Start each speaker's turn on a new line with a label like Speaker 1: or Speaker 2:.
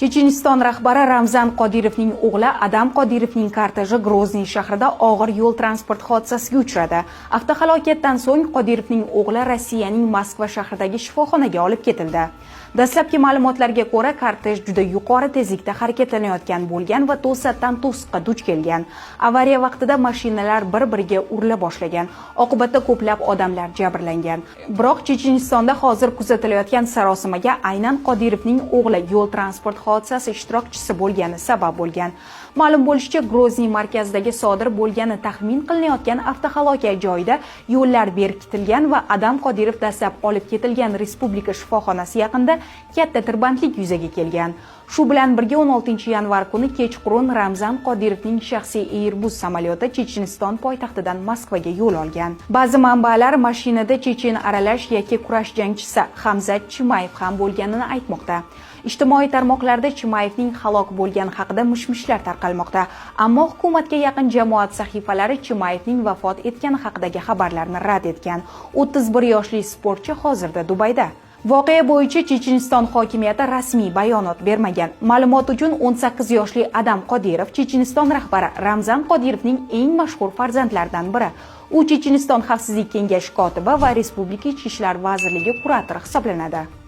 Speaker 1: Checheniston rahbari Ramzan Qodirovning o'g'li Adam Qodirovning korteji Grozniy shahrida og'ir yo'l transport hodisasiga uchradi. Avtohalokatdan so'ng Qodirovning o'g'li Rossiyaning Moskva shahridagi shifoxonaga olib ketildi. Dastlabki ma'lumotlarga ko'ra, kortej juda yuqori tezlikda harakatlanayotgan bo'lgan va to'satdan to'siqqa duch kelgan. Avariya vaqtida mashinalar bir-biriga urila boshlagan. Oqibatda ko'plab odamlar jabrlangan. Biroq Chechenistonda hozir kuzatilayotgan sarosimaga aynan Qodirovning o'g'li yo'l transport hodisasi ishtirokchisi bo'lgani sabab bo'lgan. Ma'lum bo'lishicha, Grozniy markazidagi sodir bo'lgani taxmin qilinayotgan avtohalokat joyida yo'llar berkitilgan va Adam Qodirov dastlab olib ketilgan respublika shifoxonasi yaqinida katta tirbandlik yuzaga kelgan. Shu bilan birga 16-yanvar kuni kechqurun Ramzan Qodirovning shaxsiy Airbus samolyoti Checheniston poytaxtidan Moskvaga yo'l olgan. Ba'zi manbalar mashinada chechen aralash yakkakurash jangchisi Hamzat Chimayev ham bo'lganini aytmoqda. Ijtimoiy tarmoqlarda Chimayevning halok bo'lgani haqida mish-mishlar tarqalmoqda, ammo hukumatga yaqin jamoat sahifalari Chimayevning vafot etgani haqidagi xabarlarni rad etgan. 31 yoshli sportchi hozirda Dubayda. Voqea bo'yicha Checheniston hokimiyati rasmiy bayonot bermagan. Ma'lumot uchun 18 yoshli Adam Qodirov Checheniston rahbari Ramzan Qodirovning eng mashhur farzandlaridan biri. U Checheniston xavfsizlik kengashi kotibi va Respublika Ichki ishlar vazirligi kuratori hisoblanadi.